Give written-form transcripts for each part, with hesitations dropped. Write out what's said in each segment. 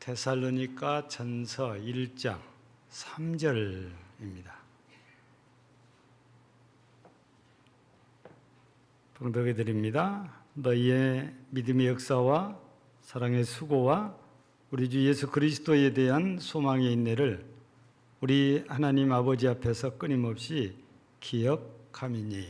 데살로니가 전서 1장 3절입니다. 봉독해 드립니다. 너희의 믿음의 역사와 사랑의 수고와 우리 주 예수 그리스도에 대한 소망의 인내를 우리 하나님 아버지 앞에서 끊임없이 기억함이니.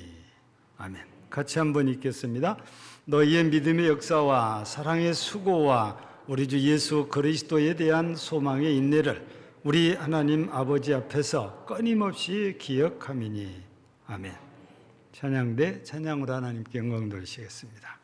아멘. 같이 한번 읽겠습니다. 너희의 믿음의 역사와 사랑의 수고와 우리 주 예수 그리스도에 대한 소망의 인내를 우리 하나님 아버지 앞에서 끊임없이 기억함이니. 아멘. 찬양대 찬양으로 하나님께 영광 돌리시겠습니다.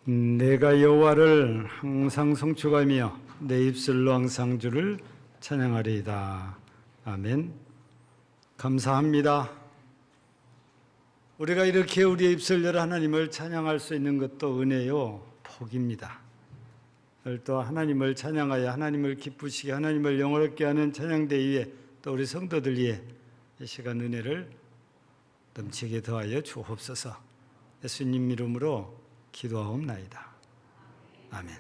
내가 여호와를 항상 송축하며 내 입술로 항상 주를 찬양하리이다. 아멘. 감사합니다. 우리가 이렇게 우리의 입술 열어 하나님을 찬양할 수 있는 것도 은혜요 복입니다. 또 하나님을 찬양하여 하나님을 기쁘시게 하나님을 영화롭게 하는 찬양대 위에 또 우리 성도들 위에 이 시간 은혜를 넘치게 더하여 주옵소서. 예수님 이름으로 기도하옵나이다. 아멘.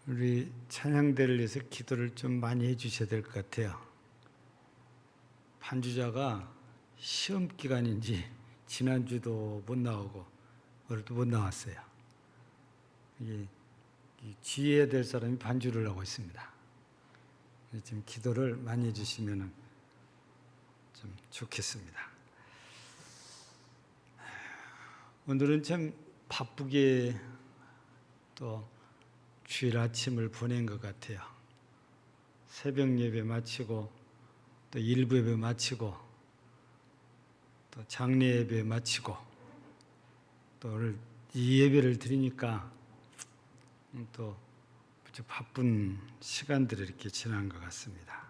우리 찬양대를 위해서 기도를 좀 많이 해주셔야 될 것 같아요. 반주자가 시험 기간인지 지난주도 못 나오고 오늘도 못 나왔어요. 지혜해야 될 사람이 반주를 하고 있습니다. 좀 기도를 많이 해주시면 좀 좋겠습니다. 오늘은 참 바쁘게 또 주일 아침을 보낸 것 같아요. 새벽 예배 마치고 또 일부 예배 마치고 또 장례 예배 마치고 또 오늘 이 예배를 드리니까 또 무척 바쁜 시간들이 이렇게 지난 것 같습니다.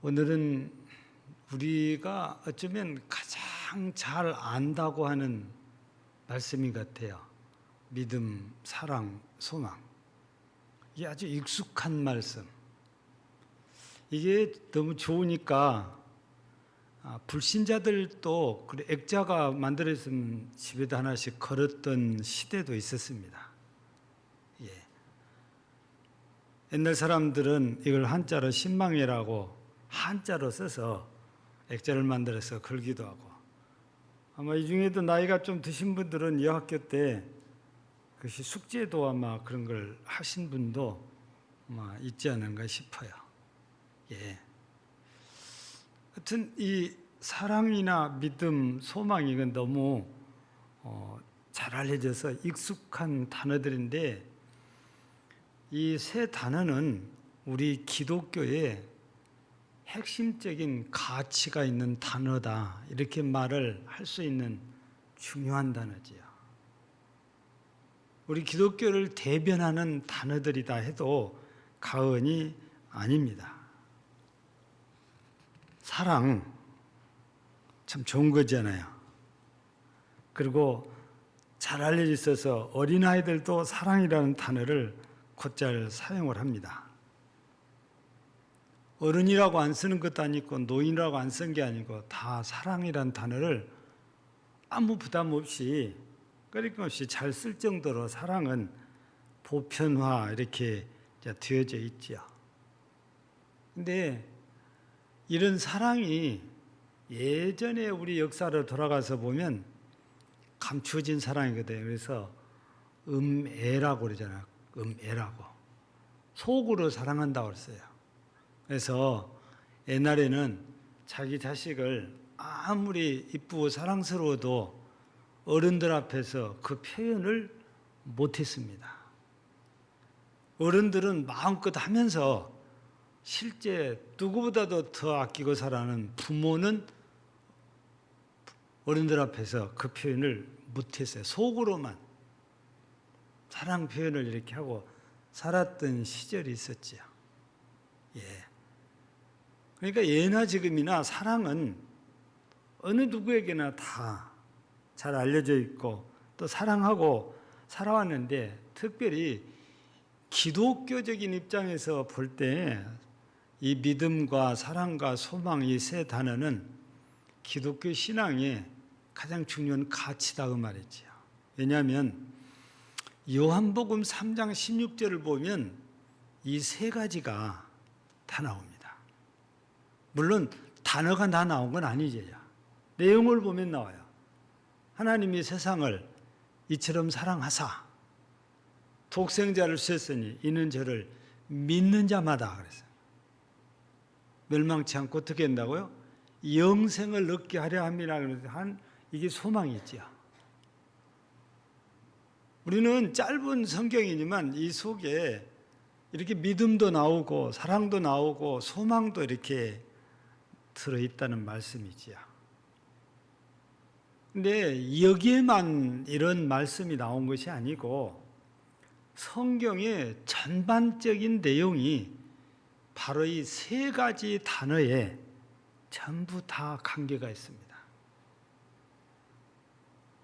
오늘은 우리가 어쩌면 가장 잘 안다고 하는 말씀인 것 같아요. 믿음, 사랑, 소망. 이게 아주 익숙한 말씀. 이게 너무 좋으니까 불신자들도 액자가 만들어진 집에도 하나씩 걸었던 시대도 있었습니다. 예. 옛날 사람들은 이걸 한자로 신망회라고 한자로 써서 액자를 만들어서 걸기도 하고, 아마 이 중에도 나이가 좀 드신 분들은 여학교 때 그것이 숙제도 아마 그런 걸 하신 분도 아마 있지 않은가 싶어요. 예. 하여튼 이 사랑이나 믿음, 소망 이건 너무 잘 알려져서 익숙한 단어들인데, 이 세 단어는 우리 기독교의 핵심적인 가치가 있는 단어다, 이렇게 말을 할 수 있는 중요한 단어지요. 우리 기독교를 대변하는 단어들이다 해도 과언이 아닙니다. 사랑 참 좋은 거잖아요. 그리고 잘 알려져 있어서 어린아이들도 사랑이라는 단어를 곧잘 사용을 합니다. 어른이라고 안 쓰는 것도 아니고 노인이라고 안 쓴 게 아니고 다 사랑이라는 단어를 아무 부담 없이 끊임없이 잘 쓸 정도로 사랑은 보편화 이렇게 되어져 있죠. 근데 이런 사랑이 예전에 우리 역사를 돌아가서 보면 감추어진 사랑이거든요. 그래서 음애라고 그러잖아요. 음애라고. 속으로 사랑한다고 그랬어요. 그래서 옛날에는 자기 자식을 아무리 이쁘고 사랑스러워도 어른들 앞에서 그 표현을 못했습니다. 어른들은 마음껏 하면서 실제 누구보다도 더 아끼고 사랑하는 부모는 어른들 앞에서 그 표현을 못했어요. 속으로만 사랑 표현을 이렇게 하고 살았던 시절이 있었지요. 예. 그러니까 예나 지금이나 사랑은 어느 누구에게나 다 잘 알려져 있고 또 사랑하고 살아왔는데, 특별히 기독교적인 입장에서 볼 때 이 믿음과 사랑과 소망 이 세 단어는 기독교 신앙의 가장 중요한 가치다 그 말이죠. 왜냐하면 요한복음 3장 16절을 보면 이 세 가지가 다 나옵니다. 물론 단어가 다 나온 건 아니죠. 내용을 보면 나와요. 하나님이 세상을 이처럼 사랑하사 독생자를 주셨으니 이는 저를 믿는 자마다 그랬어요. 멸망치 않고 어떻게 한다고요? 영생을 얻게 하려 함이라 한 이게 소망이지요. 우리는 짧은 성경이지만 이 속에 이렇게 믿음도 나오고 사랑도 나오고 소망도 이렇게 들어있다는 말씀이지요. 근데 여기에만 이런 말씀이 나온 것이 아니고 성경의 전반적인 내용이 바로 이 세 가지 단어에 전부 다 관계가 있습니다.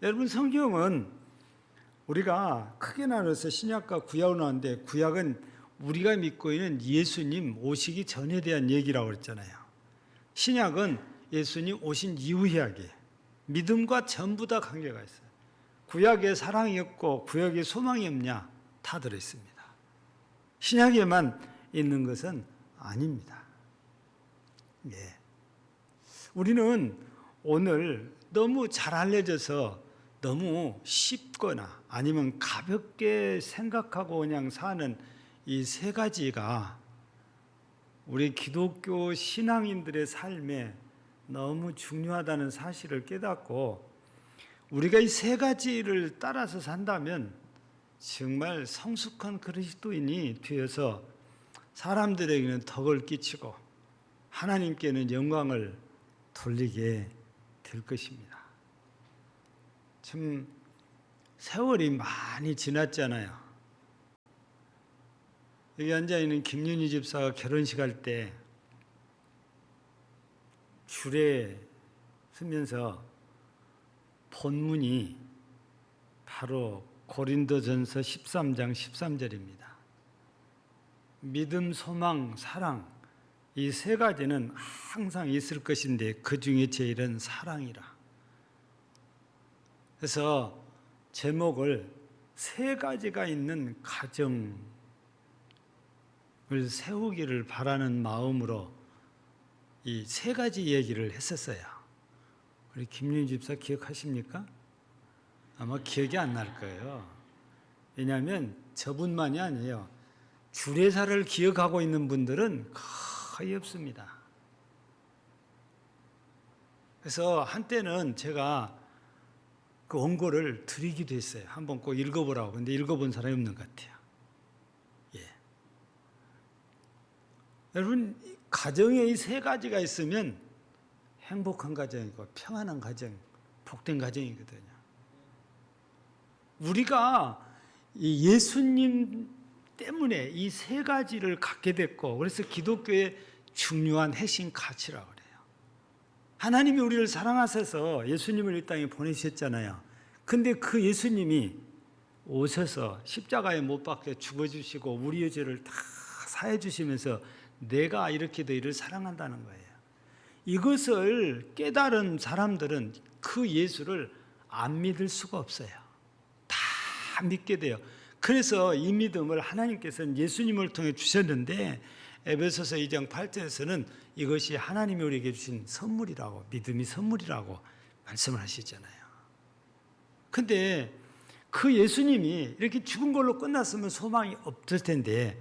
여러분, 성경은 우리가 크게 나눠서 신약과 구약으로 나오는데, 구약은 우리가 믿고 있는 예수님 오시기 전에 대한 얘기라고 그랬잖아요. 신약은 예수님 오신 이후 이야기, 믿음과 전부 다 관계가 있어요. 구약에 사랑이 없고 구약에 소망이 없냐? 다 들어있습니다. 신약에만 있는 것은 아닙니다. 예. 우리는 오늘 너무 잘 알려져서 너무 쉽거나 아니면 가볍게 생각하고 그냥 사는 이 세 가지가 우리 기독교 신앙인들의 삶에 너무 중요하다는 사실을 깨닫고 우리가 이 세 가지를 따라서 산다면 정말 성숙한 그리스도인이 되어서 사람들에게는 덕을 끼치고 하나님께는 영광을 돌리게 될 것입니다. 참 세월이 많이 지났잖아요. 여기 앉아있는 김윤희 집사가 결혼식 할 때 줄에 서면서 본문이 바로 고린도전서 13장 13절입니다. 믿음, 소망, 사랑 이 세 가지는 항상 있을 것인데 그 중에 제일은 사랑이라. 그래서 제목을 세 가지가 있는 가정을 세우기를 바라는 마음으로 이 세 가지 얘기를 했었어요. 우리 김윤희 집사 기억하십니까? 아마 기억이 안 날 거예요. 왜냐하면 저분만이 아니에요. 주례사를 기억하고 있는 분들은 거의 없습니다. 그래서 한때는 제가 그 원고를 드리기도 했어요. 한번 꼭 읽어보라고. 근데 읽어본 사람이 없는 것 같아요. 예. 여러분, 가정에 이 세 가지가 있으면 행복한 가정이고 평안한 가정, 복된 가정이거든요. 우리가 이 예수님 때문에 이 세 가지를 갖게 됐고, 그래서 기독교의 중요한 핵심 가치라고 그래요. 하나님이 우리를 사랑하셔서 예수님을 이 땅에 보내셨잖아요. 근데 그 예수님이 오셔서 십자가에 못 박혀 죽어주시고 우리의 죄를 다 사해 주시면서 내가 이렇게 너희를 사랑한다는 거예요. 이것을 깨달은 사람들은 그 예수를 안 믿을 수가 없어요. 다 믿게 돼요. 그래서 이 믿음을 하나님께서는 예수님을 통해 주셨는데 에베소서 2장 8절에서는 이것이 하나님이 우리에게 주신 선물이라고, 믿음이 선물이라고 말씀을 하시잖아요. 근데 그 예수님이 이렇게 죽은 걸로 끝났으면 소망이 없을 텐데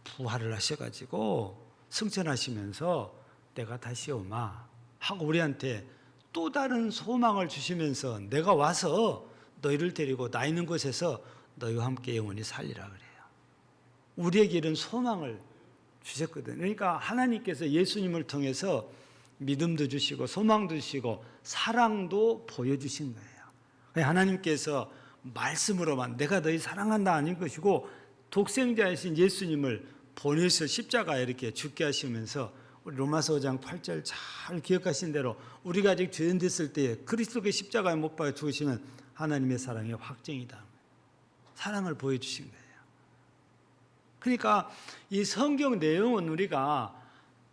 부활을 하셔가지고 승천하시면서 내가 다시 오마 하고 우리한테 또 다른 소망을 주시면서 내가 와서 너희를 데리고 나 있는 곳에서 너희와 함께 영원히 살리라 그래요. 우리에게 이런 소망을 주셨거든요. 그러니까 하나님께서 예수님을 통해서 믿음도 주시고 소망도 주시고 사랑도 보여주신 거예요. 하나님께서 말씀으로만 내가 너희 사랑한다 아닌 것이고 독생자이신 예수님을 보내서 십자가에 이렇게 죽게 하시면서 우리 로마서 5장 8절 잘 기억하신 대로 우리가 아직 죄인 됐을 때 그리스도의 십자가에 못 박아 죽으시는 하나님의 사랑의 확증이다. 사랑을 보여주신 거예요. 그러니까 이 성경 내용은 우리가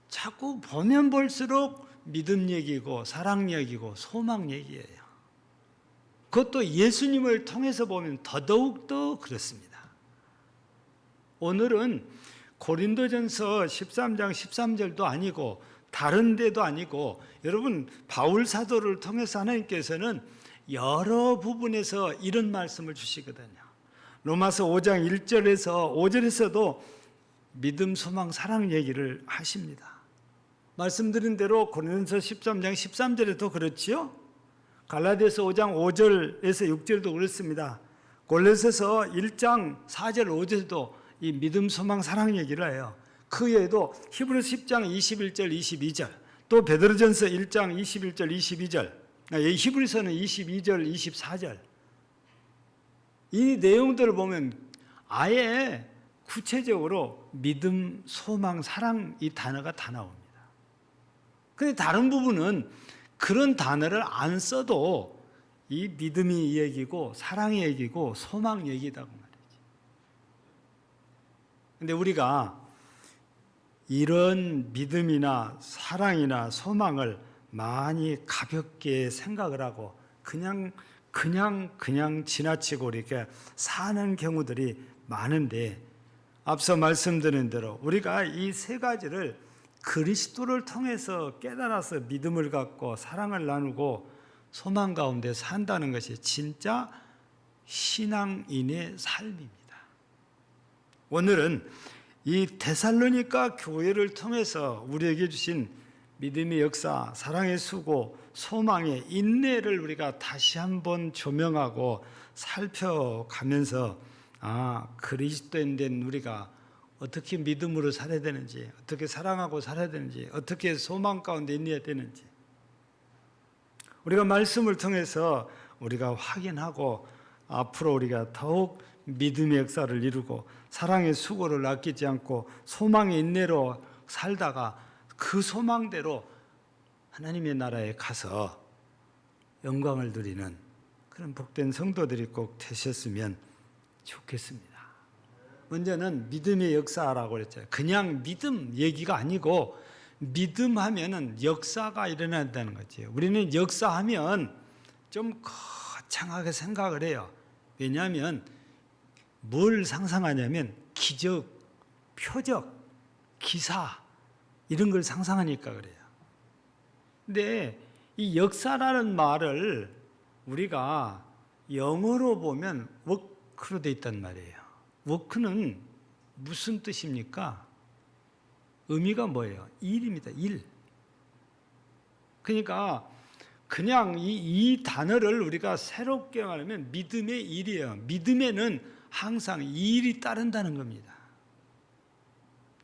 자꾸 보면 볼수록 믿음 얘기고 사랑 얘기고 소망 얘기예요. 그것도 예수님을 통해서 보면 더더욱 그렇습니다. 오늘은 고린도전서 13장 13절도 아니고 다른 데도 아니고 여러분 바울 사도를 통해서 하나님께서는 여러 부분에서 이런 말씀을 주시거든요. 로마서 5장 1절에서 5절에서도 믿음, 소망, 사랑 얘기를 하십니다. 말씀드린 대로 고린도서 13장 13절에도 그렇지요. 갈라디아서 5장 5절에서 6절도 그렇습니다. 골로새서 1장 4절 5절도 이 믿음, 소망, 사랑 얘기를 해요. 그 외에도 히브리서 10장 21절 22절 또 베드로전서 1장 21절 22절 히브리서는 22절 24절 이 내용들을 보면 아예 구체적으로 믿음, 소망, 사랑 이 단어가 다 나옵니다. 그런데 다른 부분은 그런 단어를 안 써도 이 믿음이 얘기고 사랑의 얘기고 소망 얘기다고 말이지. 그런데 우리가 이런 믿음이나 사랑이나 소망을 많이 가볍게 생각을 하고 그냥 지나치고 이렇게 사는 경우들이 많은데 앞서 말씀드린 대로 우리가 이 세 가지를 그리스도를 통해서 깨달아서 믿음을 갖고 사랑을 나누고 소망 가운데 산다는 것이 진짜 신앙인의 삶입니다. 오늘은 이 데살로니가 교회를 통해서 우리에게 주신 믿음의 역사, 사랑의 수고, 소망의 인내를 우리가 다시 한번 조명하고 살펴가면서 그리스도인 된 우리가 어떻게 믿음으로 살아야 되는지, 어떻게 사랑하고 살아야 되는지, 어떻게 소망 가운데 인내해야 되는지 우리가 말씀을 통해서 우리가 확인하고 앞으로 우리가 더욱 믿음의 역사를 이루고 사랑의 수고를 아끼지 않고 소망의 인내로 살다가 그 소망대로 하나님의 나라에 가서 영광을 누리는 그런 복된 성도들이 꼭 되셨으면 좋겠습니다. 먼저는 믿음의 역사라고 그랬잖아요. 그냥 믿음 얘기가 아니고 믿음 하면은 역사가 일어난다는 거지. 우리는 역사하면 좀 거창하게 생각을 해요. 왜냐하면 뭘 상상하냐면 기적, 표적, 기사 이런 걸 상상하니까 그래요. 근데 이 역사라는 말을 우리가 영어로 보면 워크로 돼 있단 말이에요. 워크는 무슨 뜻입니까? 의미가 뭐예요? 일입니다. 일. 그러니까 그냥 이 단어를 우리가 새롭게 말하면 믿음의 일이에요. 믿음에는 항상 일이 따른다는 겁니다.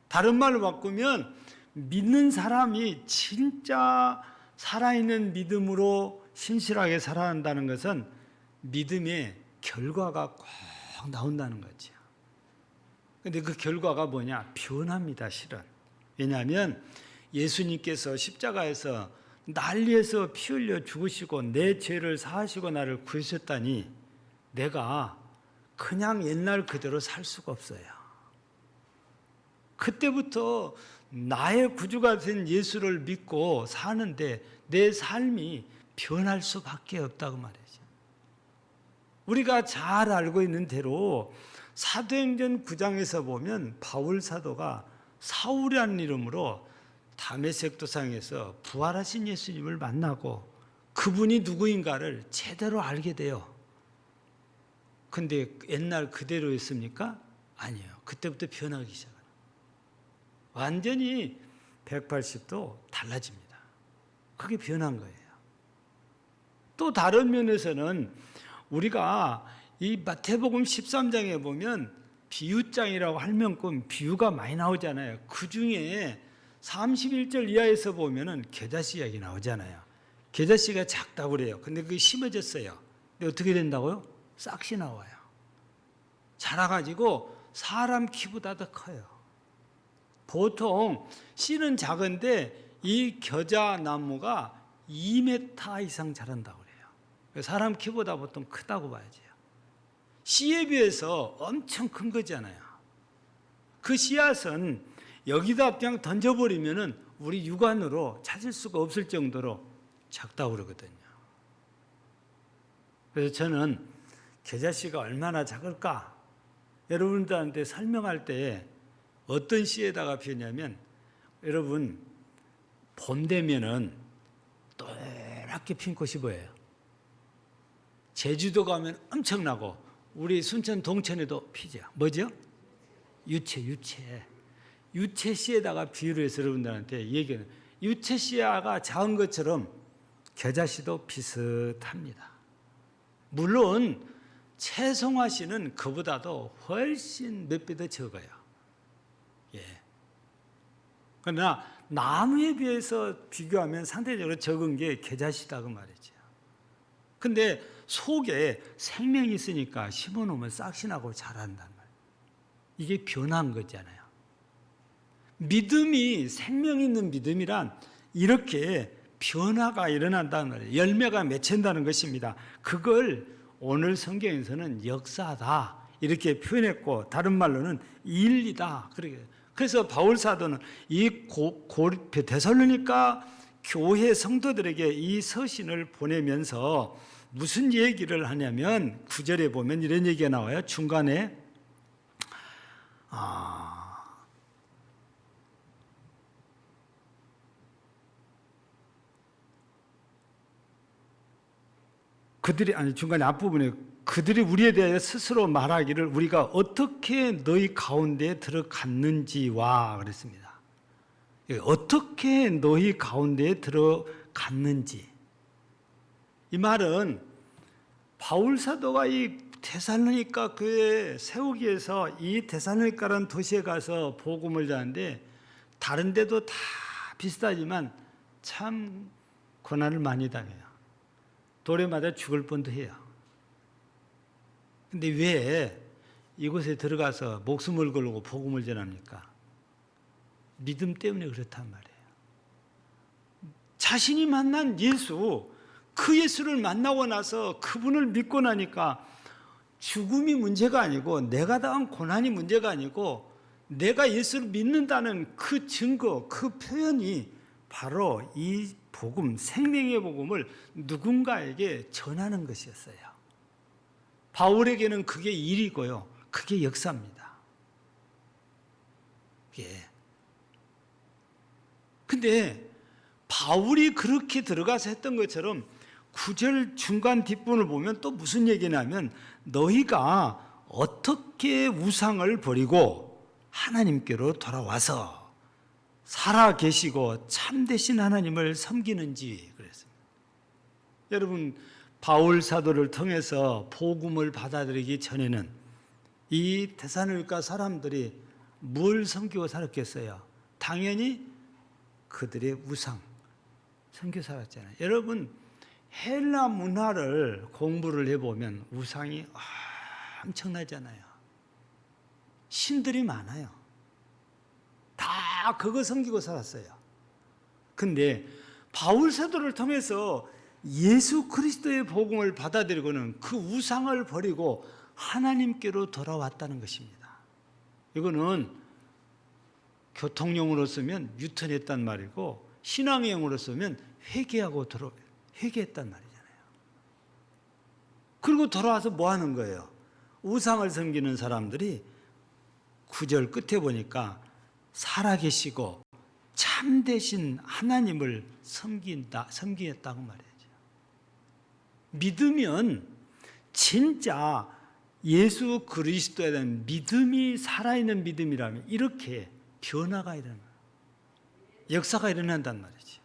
다른 말로 바꾸면 믿는 사람이 진짜 살아있는 믿음으로 신실하게 살아간다는 것은 믿음의 결과가 꼭 나온다는 거죠. 그런데 그 결과가 뭐냐? 변합니다, 실은. 왜냐하면 예수님께서 십자가에서 날 위해서 피 흘려 죽으시고 내 죄를 사하시고 나를 구하셨다니 내가 그냥 옛날 그대로 살 수가 없어요. 그때부터 나의 구주가 된 예수를 믿고 사는데 내 삶이 변할 수밖에 없다고 말이죠. 우리가 잘 알고 있는 대로 사도행전 9장에서 보면 바울 사도가 사울이라는 이름으로 다메섹 도상에서 부활하신 예수님을 만나고 그분이 누구인가를 제대로 알게 돼요. 근데 옛날 그대로였습니까? 아니에요. 그때부터 변하기 시작해요. 완전히 180도 달라집니다. 그게 변한 거예요. 또 다른 면에서는 우리가 이 마태복음 13장에 보면 비유장이라고 할 만큼 비유가 많이 나오잖아요. 그 중에 31절 이하에서 보면은 겨자씨 이야기 나오잖아요. 겨자씨가 작다고 그래요. 근데 그게 심어졌어요. 근데 어떻게 된다고요? 싹이 나와요. 자라가지고 사람 키보다 더 커요. 보통 씨는 작은데 이 겨자나무가 2m 이상 자란다고 그래요. 사람 키보다 보통 크다고 봐야죠. 씨에 비해서 엄청 큰 거잖아요. 그 씨앗은 여기다 그냥 던져버리면은 우리 육안으로 찾을 수가 없을 정도로 작다고 그러거든요. 그래서 저는 겨자씨가 얼마나 작을까? 여러분들한테 설명할 때 어떤 씨에다가 비유냐면 여러분 봄 되면은 또랗게 핀 꽃이 보여요. 제주도 가면 엄청나고 우리 순천 동천에도 피죠. 뭐죠? 유채 씨에다가 비유를 해서 여러분들한테 얘기해요. 유채 씨가 작은 것처럼 겨자씨도 비슷합니다. 물론 채송화 씨는 그보다도 훨씬 몇 배 더 적어요. 예. 그러나 나무에 비해서 비교하면 상대적으로 적은 게 겨자씨다고 말이죠. 근데 속에 생명이 있으니까 심어놓으면 싹이 나고 자란단 말이에요. 이게 변한 거잖아요. 믿음이 생명 있는 믿음이란 이렇게 변화가 일어난다는 말이에요. 열매가 맺힌다는 것입니다. 그걸 오늘 성경에서는 역사다 이렇게 표현했고 다른 말로는 일이다. 그래서 바울 사도는 이 데살로니가 교회 성도들에게 이 서신을 보내면서 무슨 얘기를 하냐면 9절에 보면 이런 얘기가 나와요. 중간에 중간에 앞부분에 그들이 우리에 대해 스스로 말하기를 우리가 어떻게 너희 가운데에 들어갔는지와 그랬습니다. 어떻게 너희 가운데에 들어갔는지. 이 말은 바울 사도가 이 데살로니가 교회 세우기 위해서 이 데살로니가라는 도시에 가서 복음을 전하는데 다른 데도 다 비슷하지만 참 고난을 많이 당해요. 돌에 맞아 죽을 뻔도 해요. 근데 왜 이곳에 들어가서 목숨을 걸고 복음을 전합니까? 믿음 때문에 그렇단 말이에요. 자신이 만난 예수, 그 예수를 만나고 나서 그분을 믿고 나니까 죽음이 문제가 아니고 내가 당한 고난이 문제가 아니고 내가 예수를 믿는다는 그 증거, 그 표현이 바로 이 복음, 생명의 복음을 누군가에게 전하는 것이었어요. 바울에게는 그게 일이고요. 그게 역사입니다. 예. 근데 바울이 그렇게 들어가서 했던 것처럼 9절 중간 뒷부분을 보면 또 무슨 얘기냐면 너희가 어떻게 우상을 버리고 하나님께로 돌아와서 살아 계시고 참되신 하나님을 섬기는지 그랬습니다. 여러분, 바울 사도를 통해서 복음을 받아들이기 전에는 이 데살로니가 사람들이 뭘 섬기고 살았겠어요? 당연히 그들의 우상 섬겨 살았잖아요. 여러분, 헬라 문화를 공부를 해보면 우상이 엄청나잖아요. 신들이 많아요. 다 그거 섬기고 살았어요. 근데 바울 사도를 통해서 예수 그리스도의 복음을 받아들이고는 그 우상을 버리고 하나님께로 돌아왔다는 것입니다. 이거는 교통용으로 쓰면 유턴했단 말이고 신앙용으로 쓰면 회개했단 말이잖아요. 그리고 돌아와서 뭐 하는 거예요? 우상을 섬기는 사람들이 9절 끝에 보니까 살아계시고 참되신 하나님을 섬기겠다고 말이죠. 믿으면 진짜 예수 그리스도에 대한 믿음이 살아있는 믿음이라면 이렇게 변화가 일어나요. 역사가 일어난단 말이죠.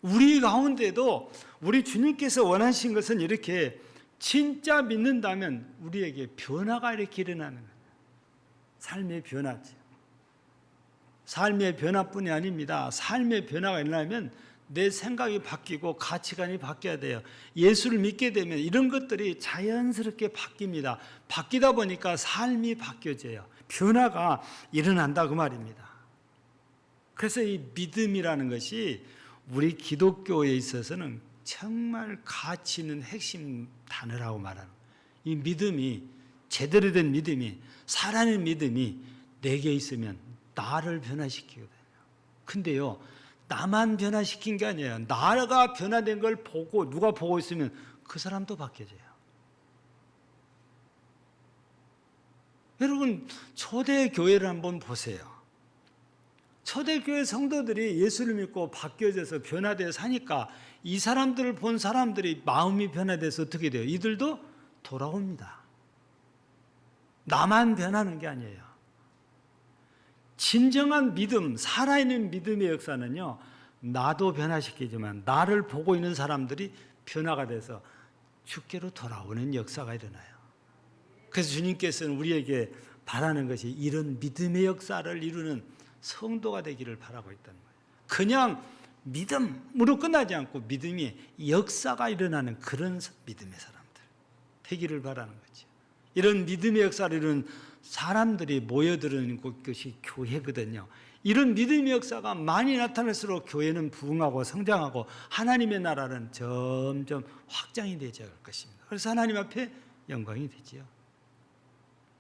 우리 가운데도 우리 주님께서 원하신 것은 이렇게 진짜 믿는다면 우리에게 변화가 이렇게 일어나는 거예요. 삶의 변화죠. 삶의 변화뿐이 아닙니다. 삶의 변화가 일어나면 내 생각이 바뀌고 가치관이 바뀌어야 돼요. 예수를 믿게 되면 이런 것들이 자연스럽게 바뀝니다. 바뀌다 보니까 삶이 바뀌어져요. 변화가 일어난다 그 말입니다. 그래서 이 믿음이라는 것이 우리 기독교에 있어서는 정말 가치 있는 핵심 단어라고 말하는 이 믿음이 제대로 된 믿음이 살아있는 믿음이 내게 있으면 나를 변화시키거든요. 근데요, 나만 변화시킨 게 아니에요. 나가 변화된 걸 보고 누가 보고 있으면 그 사람도 바뀌어져요. 여러분, 초대교회를 한번 보세요. 초대교회 성도들이 예수를 믿고 바뀌어져서 변화되어 사니까 이 사람들을 본 사람들이 마음이 변화돼서 어떻게 돼요? 이들도 돌아옵니다. 나만 변하는 게 아니에요. 진정한 믿음, 살아있는 믿음의 역사는요, 나도 변화시키지만 나를 보고 있는 사람들이 변화가 돼서 주께로 돌아오는 역사가 일어나요. 그래서 주님께서는 우리에게 바라는 것이 이런 믿음의 역사를 이루는 성도가 되기를 바라고 있다는 거예요. 그냥 믿음으로 끝나지 않고 믿음이 역사가 일어나는 그런 믿음의 사람들 되기를 바라는 거죠. 이런 믿음의 역사를 이루는 사람들이 모여드는 곳이 교회거든요. 이런 믿음의 역사가 많이 나타날수록 교회는 부흥하고 성장하고 하나님의 나라는 점점 확장이 되어갈 것입니다. 그래서 하나님 앞에 영광이 되지요.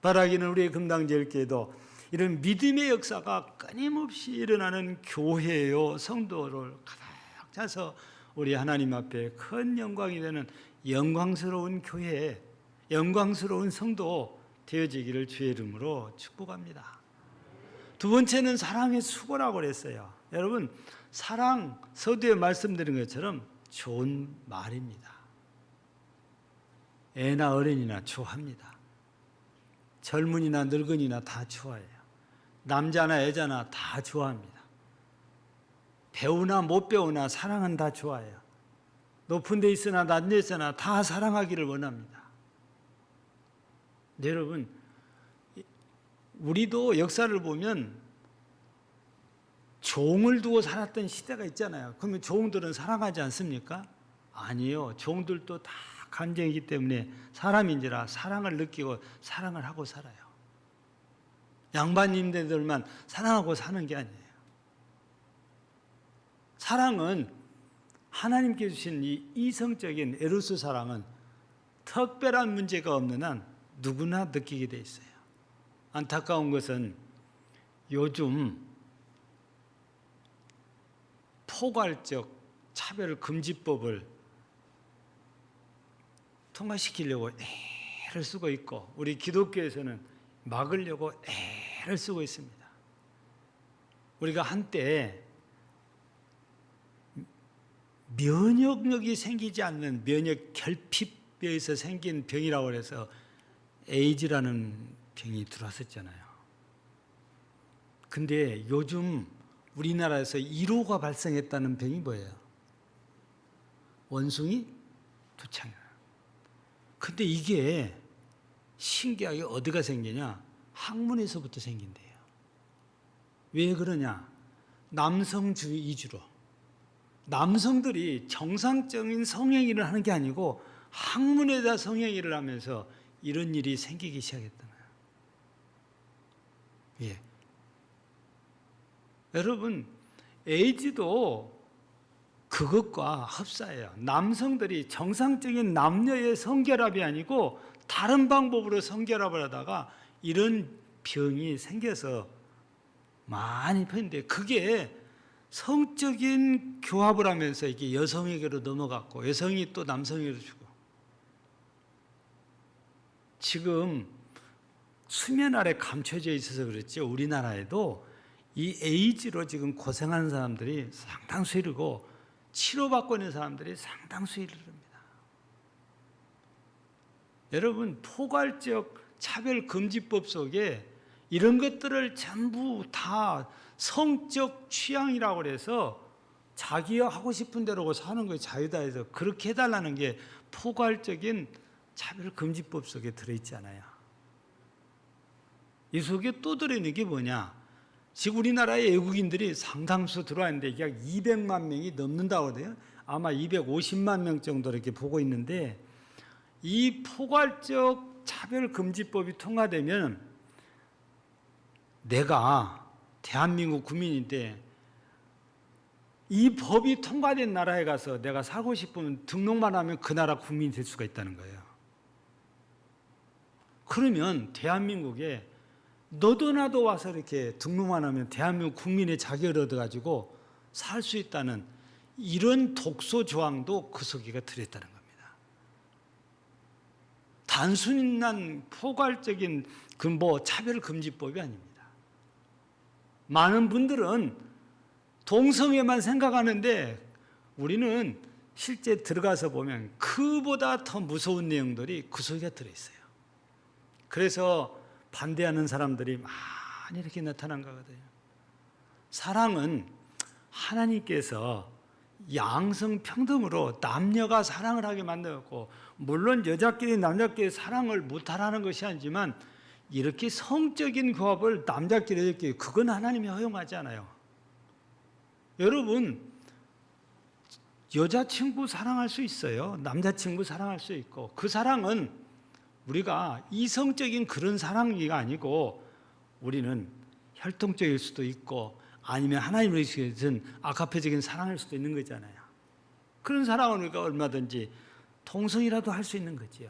바라기는 우리의 금당제일교회도 이런 믿음의 역사가 끊임없이 일어나는 교회요 성도를 가득 차서 우리 하나님 앞에 큰 영광이 되는 영광스러운 교회, 영광스러운 성도 되어지기를 주의 이름으로 축복합니다. 두 번째는 사랑의 수고라고 그랬어요. 여러분, 사랑, 서두에 말씀드린 것처럼 좋은 말입니다. 애나 어른이나 좋아합니다. 젊은이나 늙은이나 다 좋아해요. 남자나 여자나 다 좋아합니다. 배우나 못 배우나 사랑은 다 좋아해요. 높은 데 있으나 낮은 데 있으나 다 사랑하기를 원합니다. 여러분, 우리도 역사를 보면 종을 두고 살았던 시대가 있잖아요. 그러면 종들은 사랑하지 않습니까? 아니요. 종들도 다 감정이기 때문에 사람인지라 사랑을 느끼고 사랑을 하고 살아요. 양반님들만 사랑하고 사는 게 아니에요. 사랑은 하나님께 주신 이 이성적인 에로스 사랑은 특별한 문제가 없는 한 누구나 느끼게 돼 있어요. 안타까운 것은 요즘 포괄적 차별금지법을 통과시키려고 애를 쓰고 있고 우리 기독교에서는 막으려고 애를 쓰고 있습니다. 우리가 한때 면역력이 생기지 않는 면역 결핍에 의해서 생긴 병이라고 해서 에이즈라는 병이 들어왔었잖아요. 근데 요즘 우리나라에서 1호가 발생했다는 병이 뭐예요? 원숭이 두창이에요. 근데 이게 신기하게 어디가 생기냐? 학문에서부터 생긴대요. 왜 그러냐? 남성주의 위주로. 남성들이 정상적인 성행위를 하는 게 아니고 학문에다 성행위를 하면서 이런 일이 생기기 시작했잖아요. 예. 여러분, 에이즈도 그것과 흡사해요. 남성들이 정상적인 남녀의 성결합이 아니고 다른 방법으로 성결합을 하다가 이런 병이 생겨서 많이 퍼는데 그게 성적인 교합을 하면서 이게 여성에게로 넘어갔고 여성이 또 남성에게로 주고 지금 수면 아래 감춰져 있어서 그렇지 우리나라에도 이 에이즈로 지금 고생하는 사람들이 상당수 이르고 치료받고 있는 사람들이 상당수 이릅니다. 여러분 포괄적 차별금지법 속에 이런 것들을 전부 다 성적 취향이라고 해서 자기가 하고 싶은 대로 사는 거에 자유다 해서 그렇게 해달라는 게 포괄적인 차별금지법 속에 들어있잖아요. 이 속에 또 들어있는 게 뭐냐? 지금 우리나라의 외국인들이 상당수 들어와 있는데 약 200만 명이 넘는다고 하대요. 아마 250만 명 정도 이렇게 보고 있는데 이 포괄적 차별금지법이 통과되면 내가 대한민국 국민인데 이 법이 통과된 나라에 가서 내가 살고 싶으면 등록만 하면 그 나라 국민이 될 수가 있다는 거예요. 그러면 대한민국에 너도 나도 와서 이렇게 등록만 하면 대한민국 국민의 자격을 얻어가지고 살 수 있다는 이런 독소 조항도 그 속에가 들어있다는 겁니다. 단순한 포괄적인 차별금지법이 아닙니다. 많은 분들은 동성애만 생각하는데 우리는 실제 들어가서 보면 그보다 더 무서운 내용들이 그 속에 들어있어요. 그래서 반대하는 사람들이 많이 이렇게 나타난 거거든요. 사랑은 하나님께서 양성평등으로 남녀가 사랑을 하게 만들었고 물론 여자끼리 남자끼리 사랑을 못하라는 것이 아니지만 이렇게 성적인 교합을 남자끼리 이렇게 그건 하나님이 허용하지 않아요. 여러분 여자친구 사랑할 수 있어요. 남자친구 사랑할 수 있고 그 사랑은 우리가 이성적인 그런 사랑이 아니고 우리는 혈통적일 수도 있고 아니면 하나님을 위해서는 아가페적인 사랑일 수도 있는 거잖아요. 그런 사랑은 우리가 얼마든지 동성이라도 할 수 있는 거지요.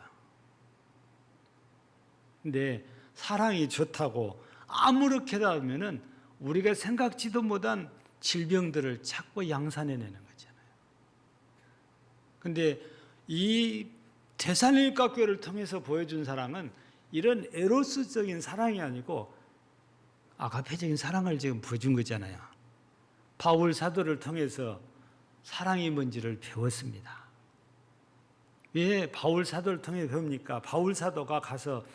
근데 사랑이 좋다고 아무렇게나 하면은 우리가 생각지도 못한 질병들을 자꾸 양산해내는 거잖아요. 근데 이 데살로니가 교회를 통해서 보여준 사랑은 이런 에로스적인 사랑이 아니고 아가페적인 사랑을 지금 보여준 거잖아요. 바울 사도를 통해서 사랑이 뭔지를 배웠습니다. 왜 바울 사도를 통해 배웁니까? 바울 사도가 가서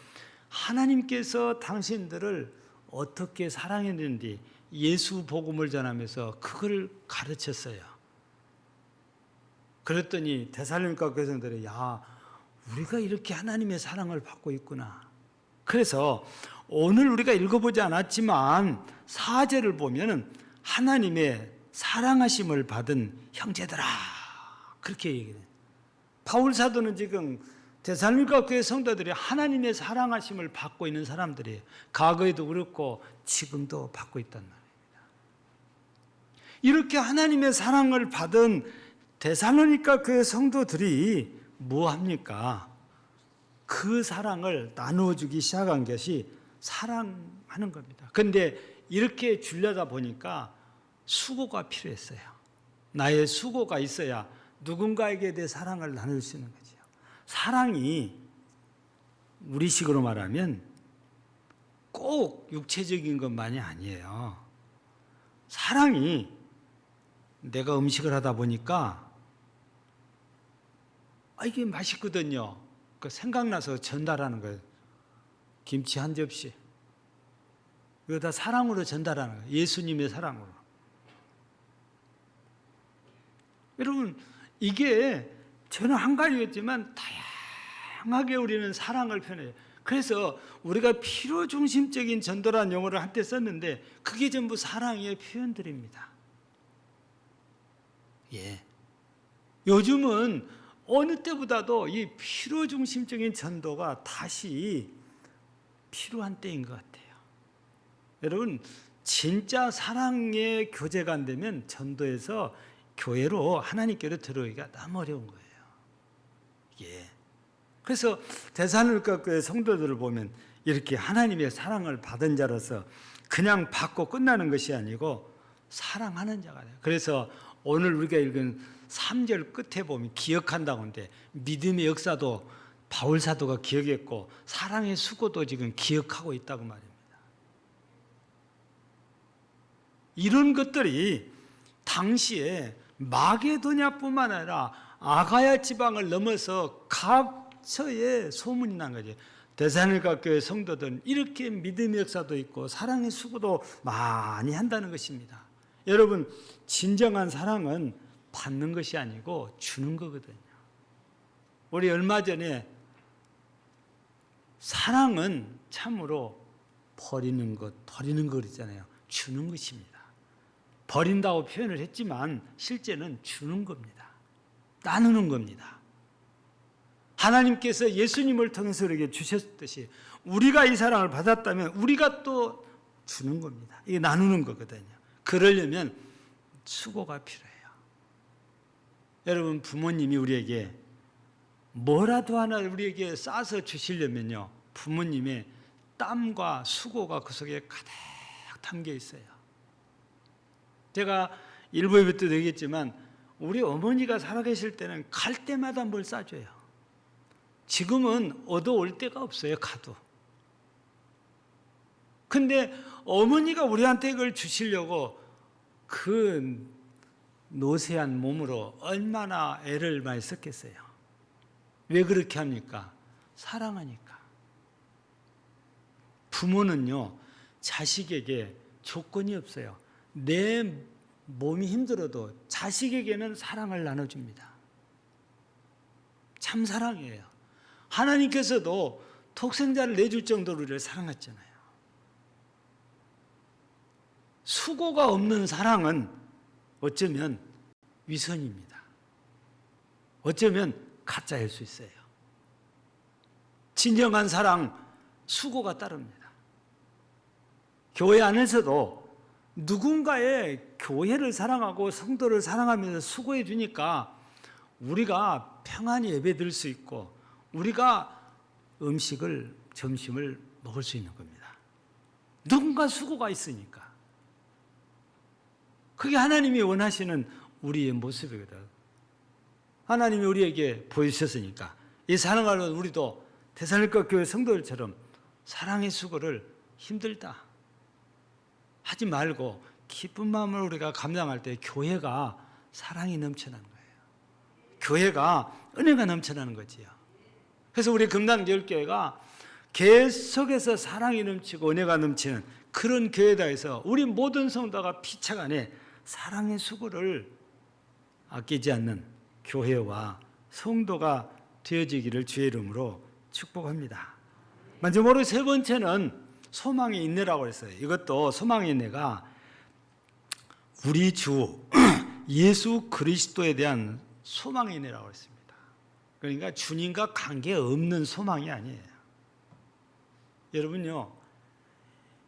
하나님께서 당신들을 어떻게 사랑했는지 예수 복음을 전하면서 그걸 가르쳤어요. 그랬더니 데살로니가 교회들이 우리가 이렇게 하나님의 사랑을 받고 있구나. 그래서 오늘 우리가 읽어보지 않았지만 4절을 보면은 하나님의 사랑하심을 받은 형제들아, 그렇게 얘기해요. 바울 사도는 지금 데살로니가 교회 성도들이 하나님의 사랑하심을 받고 있는 사람들이에요. 과거에도 그렇고 지금도 받고 있단 말입니다. 이렇게 하나님의 사랑을 받은 데살로니가 교회 성도들이 뭐합니까? 그 사랑을 나누어 주기 시작한 것이 사랑하는 겁니다. 그런데 이렇게 주려다 보니까 수고가 필요했어요. 나의 수고가 있어야 누군가에게 내 사랑을 나눌 수 있는 거죠. 사랑이 우리식으로 말하면 꼭 육체적인 것만이 아니에요. 사랑이 내가 음식을 하다 보니까 이게 맛있거든요. 그 생각나서 전달하는 거예요. 김치 한 접시. 이거 다 사랑으로 전달하는 거예요. 예수님의 사랑으로. 여러분, 이게 저는 한 가지였지만 다양하게 우리는 사랑을 표현해요. 그래서 우리가 필요중심적인 전도라는 용어를 한때 썼는데 그게 전부 사랑의 표현들입니다. 예. 요즘은 어느 때보다도 이 필요중심적인 전도가 다시 필요한 때인 것 같아요. 여러분, 진짜 사랑의 교제가 안 되면 전도에서 교회로 하나님께로 들어오기가 너무 어려운 거예요. 예. 그래서 데살로니가 교회 성도들을 보면 이렇게 하나님의 사랑을 받은 자로서 그냥 받고 끝나는 것이 아니고 사랑하는 자가 돼요. 그래서 오늘 우리가 읽은 3절 끝에 보면 기억한다고 하는데 믿음의 역사도 바울 사도가 기억했고 사랑의 수고도 지금 기억하고 있다고 말입니다. 이런 것들이 당시에 마게도냐뿐만 아니라 아가야 지방을 넘어서 각처에 소문이 난 거죠. 데살로니가 교회 성도들은 이렇게 믿음의 역사도 있고 사랑의 수고도 많이 한다는 것입니다. 여러분, 진정한 사랑은 받는 것이 아니고 주는 거거든요. 우리 얼마 전에 사랑은 참으로 버리는 것 그랬잖아요. 주는 것입니다. 버린다고 표현을 했지만 실제는 주는 겁니다. 나누는 겁니다. 하나님께서 예수님을 통해서 우리에게 주셨듯이 우리가 이 사랑을 받았다면 우리가 또 주는 겁니다. 이게 나누는 거거든요. 그러려면 수고가 필요해요. 여러분, 부모님이 우리에게 뭐라도 하나 우리에게 싸서 주시려면요, 부모님의 땀과 수고가 그 속에 가득 담겨 있어요. 제가 일부 예배 때도 얘기했지만 우리 어머니가 살아계실 때는 갈 때마다 뭘 싸줘요. 지금은 얻어올 데가 없어요, 가도. 근데 어머니가 우리한테 이걸 주시려고 그 노쇠한 몸으로 얼마나 애를 많이 썼겠어요. 왜 그렇게 합니까? 사랑하니까. 부모는요, 자식에게 조건이 없어요. 내 몸이 힘들어도 자식에게는 사랑을 나눠줍니다. 참 사랑이에요. 하나님께서도 독생자를 내줄 정도로 우리를 사랑했잖아요. 수고가 없는 사랑은 어쩌면 위선입니다. 어쩌면 가짜일 수 있어요. 진정한 사랑, 수고가 따릅니다. 교회 안에서도 누군가의 교회를 사랑하고 성도를 사랑하면서 수고해 주니까 우리가 평안히 예배드릴 수 있고 우리가 음식을, 점심을 먹을 수 있는 겁니다. 누군가 수고가 있으니까. 그게 하나님이 원하시는 우리의 모습이거든. 하나님이 우리에게 보여주셨으니까 이 사랑하는 우리도 데살로니가 교회 성도들처럼 사랑의 수고를 힘들다 하지 말고 기쁜 마음으로 우리가 감당할 때 교회가 사랑이 넘쳐나는 거예요. 교회가 은혜가 넘쳐나는 거지요. 그래서 우리 금당제일교회가 계속해서 사랑이 넘치고 은혜가 넘치는 그런 교회다 해서 우리 모든 성도가 피차간에 사랑의 수고를 아끼지 않는 교회와 성도가 되어지기를 주의 이름으로 축복합니다. 마지막으로 세 번째는 소망의 인내라고 했어요. 이것도 소망의 인내가 우리 주 예수 그리스도에 대한 소망의 인내라고 했습니다. 그러니까 주님과 관계없는 소망이 아니에요. 여러분요,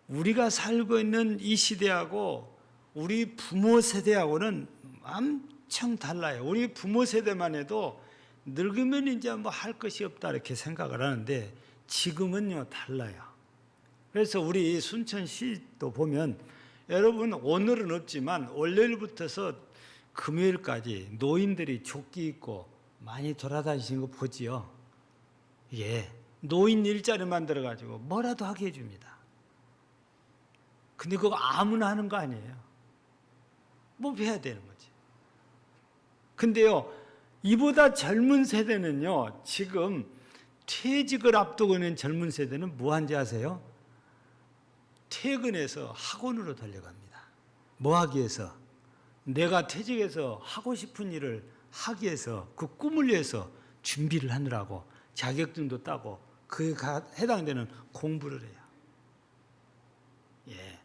우리가 살고 있는 이 시대하고 우리 부모 세대하고는 엄청 달라요. 우리 부모 세대만 해도 늙으면 이제 뭐 할 것이 없다 이렇게 생각을 하는데 지금은요 달라요. 그래서 우리 순천시도 보면 여러분 오늘은 없지만 월요일부터서 금요일까지 노인들이 조끼 입고 많이 돌아다니시는 거 보지요. 예, 노인 일자리 만들어 가지고 뭐라도 하게 해줍니다. 근데 그거 아무나 하는 거 아니에요. 뭐 해야 되는 거지. 근데요, 이보다 젊은 세대는요, 지금 퇴직을 앞두고 있는 젊은 세대는 뭐 하는지 아세요? 퇴근해서 학원으로 달려갑니다. 뭐 하기 위해서? 내가 퇴직해서 하고 싶은 일을 하기 위해서, 그 꿈을 위해서 준비를 하느라고 자격증도 따고 그에 해당되는 공부를 해요. 예.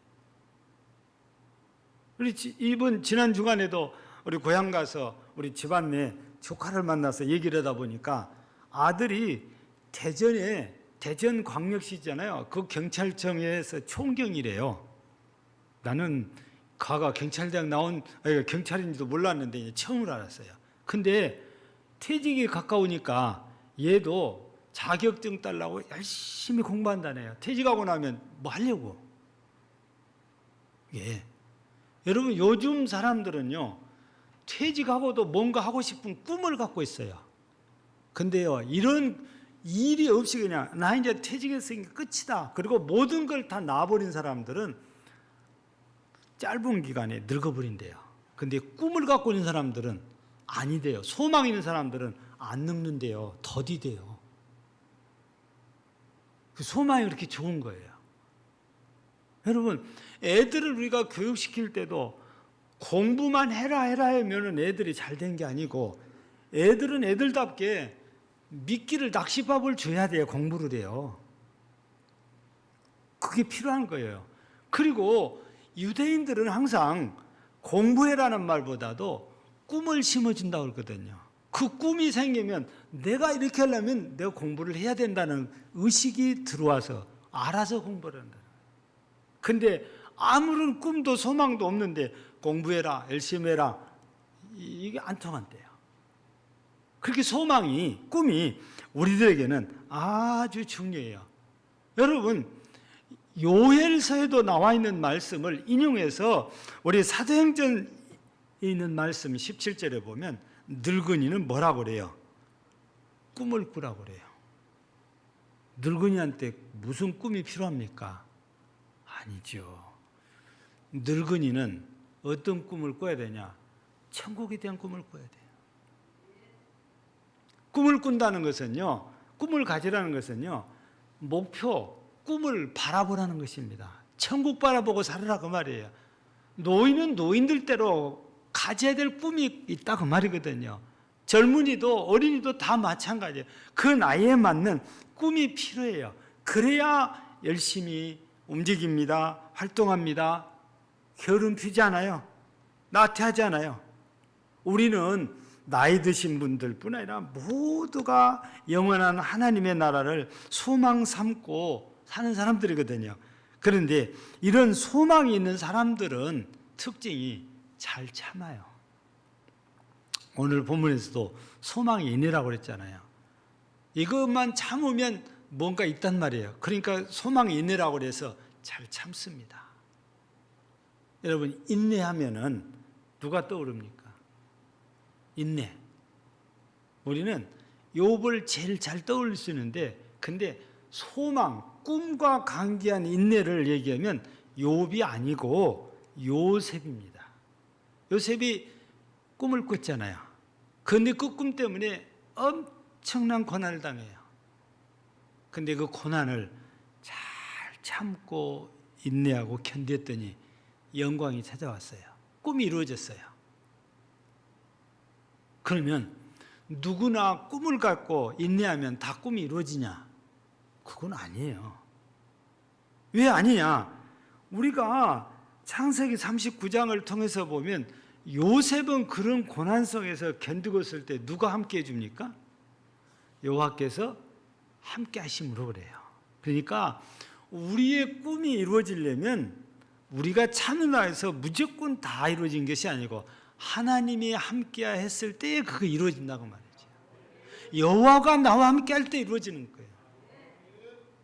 우리 이번 지난 주간에도 우리 고향 가서 우리 집안내 조카를 만나서 얘기를 하다 보니까 아들이 대전에 대전광역시잖아요. 그 경찰청에서 총경이래요. 나는 가가 경찰대학 나온 경찰인지도 몰랐는데 이제 처음으로 알았어요. 근데 퇴직이 가까우니까 얘도 자격증 따려고 열심히 공부한다네요. 퇴직하고 나면 뭐 하려고? 예. 여러분 요즘 사람들은요 퇴직하고도 뭔가 하고 싶은 꿈을 갖고 있어요. 근데요 이런 일이 없이 그냥 나 이제 퇴직했으니까 끝이다. 그리고 모든 걸 다 놔버린 사람들은 짧은 기간에 늙어버린대요. 근데 꿈을 갖고 있는 사람들은 아니대요. 소망 있는 사람들은 안 늙는데요. 더디대요. 그 소망이 그렇게 좋은 거예요. 여러분 애들을 우리가 교육시킬 때도 공부만 해라 하면은 애들이 잘 된 게 아니고 애들은 애들답게 미끼를 낚시밥을 줘야 돼요. 공부를 해요. 그게 필요한 거예요. 그리고 유대인들은 항상 공부해라는 말보다도 꿈을 심어준다고 그러거든요. 그 꿈이 생기면 내가 이렇게 하려면 내가 공부를 해야 된다는 의식이 들어와서 알아서 공부를 한다. 근데 아무런 꿈도 소망도 없는데 공부해라, 열심히 해라, 이게 안 통한대요. 그렇게 소망이, 꿈이 우리들에게는 아주 중요해요. 여러분, 요엘서에도 나와 있는 말씀을 인용해서 우리 사도행전에 있는 말씀 17절에 보면 늙은이는 뭐라고 그래요? 꿈을 꾸라고 그래요. 늙은이한테 무슨 꿈이 필요합니까? 아니죠. 늙은이는 어떤 꿈을 꿔야 되냐? 천국에 대한 꿈을 꿔야 돼요. 꿈을 꾼다는 것은요, 꿈을 가지라는 것은요, 목표, 꿈을 바라보라는 것입니다. 천국 바라보고 살아라 그 말이에요. 노인은 노인들대로 가져야 될 꿈이 있다 그 말이거든요. 젊은이도 어린이도 다 마찬가지예요. 그 나이에 맞는 꿈이 필요해요. 그래야 열심히 움직입니다. 활동합니다. 게으름 피지 않아요. 나태하지 않아요. 우리는 나이 드신 분들뿐 아니라 모두가 영원한 하나님의 나라를 소망 삼고 사는 사람들이거든요. 그런데 이런 소망이 있는 사람들은 특징이 잘 참아요. 오늘 본문에서도 소망이 인내라고 그랬잖아요. 이것만 참으면 뭔가 있단 말이에요. 그러니까 소망이 인내라고 그래서 잘 참습니다. 여러분 인내하면은 누가 떠오릅니까? 인내. 우리는 욥을 제일 잘 떠올릴 수 있는데 근데 소망, 꿈과 관계한 인내를 얘기하면 욥이 아니고 요셉입니다. 요셉이 꿈을 꿨잖아요. 그런데 그 꿈 때문에 엄청난 고난을 당해요. 근데 그 고난을 잘 참고 인내하고 견뎠더니 영광이 찾아왔어요. 꿈이 이루어졌어요. 그러면 누구나 꿈을 갖고 인내하면 다 꿈이 이루어지냐? 그건 아니에요. 왜 아니냐? 우리가 창세기 39장을 통해서 보면 요셉은 그런 고난 속에서 견디고 있을 때 누가 함께 해줍니까? 여호와께서 함께 하심으로 그래요. 그러니까 우리의 꿈이 이루어지려면 우리가 참여해서 무조건 다 이루어진 것이 아니고 하나님이 함께 했을 때 그거 이루어진다고 말이죠. 여호와가 나와 함께 할 때 이루어지는 거예요.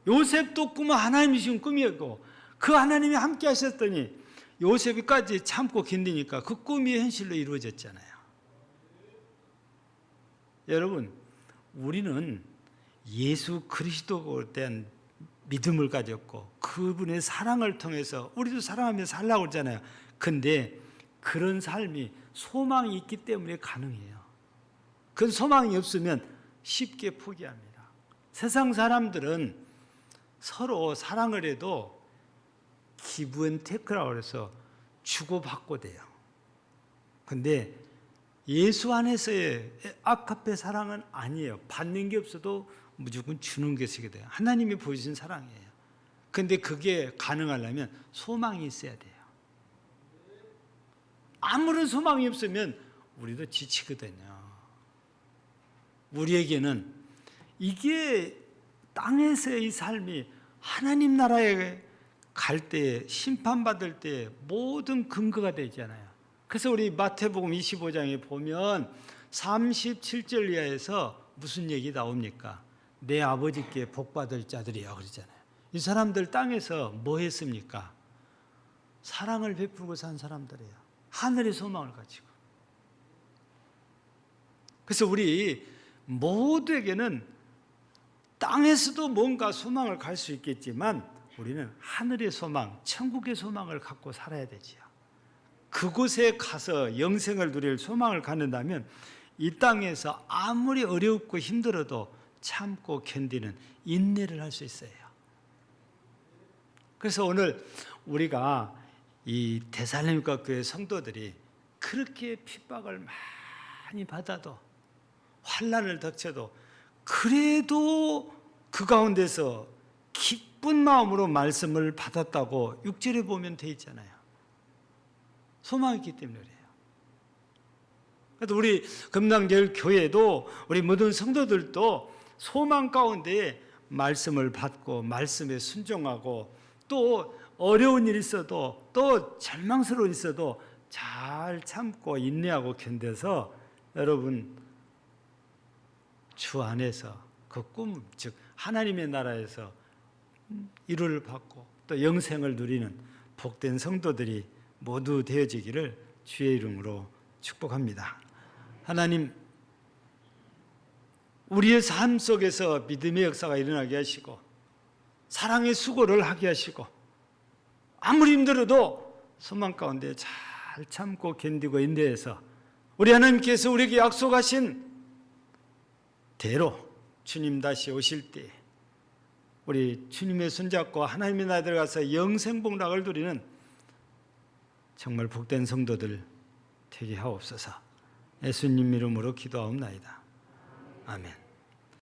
요셉도 꿈은 하나님이 주신 꿈이었고 그 하나님이 함께 하셨더니 요셉이까지 참고 견디니까 그 꿈이 현실로 이루어졌잖아요. 여러분, 우리는 예수 그리스도에 대한 믿음을 가졌고 그분의 사랑을 통해서 우리도 사랑하며 살라고 그러잖아요. 근데 그런 삶이 소망이 있기 때문에 가능해요. 그 소망이 없으면 쉽게 포기합니다. 세상 사람들은 서로 사랑을 해도 기브 앤 테크라고 해서 주고받고 돼요. 근데 예수 안에서의 아카페 사랑은 아니에요. 받는 게 없어도 무조건 주는 것이게 돼요. 하나님이 보여주신 사랑이에요. 근데 그게 가능하려면 소망이 있어야 돼요. 아무런 소망이 없으면 우리도 지치거든요. 우리에게는 이게 땅에서의 삶이 하나님 나라에 갈 때, 심판받을 때 모든 근거가 되잖아요. 그래서 우리 마태복음 25장에 보면 37절 이하에서 무슨 얘기 나옵니까? 내 아버지께 복받을 자들이야 그러잖아요. 이 사람들 땅에서 뭐 했습니까? 사랑을 베풀고 산 사람들이에요. 하늘의 소망을 가지고. 그래서 우리 모두에게는 땅에서도 뭔가 소망을 갈 수 있겠지만 우리는 하늘의 소망, 천국의 소망을 갖고 살아야 되지요. 그곳에 가서 영생을 누릴 소망을 갖는다면 이 땅에서 아무리 어렵고 힘들어도 참고 견디는 인내를 할 수 있어요. 그래서 오늘 우리가 이 데살로니가 교회 성도들이 그렇게 핍박을 많이 받아도 환난을 닥쳐도 그래도 그 가운데서 기쁜 마음으로 말씀을 받았다고 6절에 보면 돼 있잖아요. 소망이 있기 때문에 그래요. 그래서 우리 금남교회 교회도 우리 모든 성도들도 소망 가운데 말씀을 받고 말씀에 순종하고 또 어려운 일이 있어도 또 절망스러운 일이 있어도 잘 참고 인내하고 견뎌서 여러분 주 안에서 그 꿈, 즉 하나님의 나라에서 이루를 받고 또 영생을 누리는 복된 성도들이 모두 되어지기를 주의 이름으로 축복합니다. 하나님, 우리의 삶 속에서 믿음의 역사가 일어나게 하시고 사랑의 수고를 하게 하시고 아무리 힘들어도 소망 가운데 잘 참고 견디고 인내해서 우리 하나님께서 우리에게 약속하신 대로 주님 다시 오실 때 우리 주님의 손잡고 하나님의 나라에 들어가서 영생복락을 누리는 정말 복된 성도들 되게 하옵소서. 예수님 이름으로 기도하옵나이다. 아멘.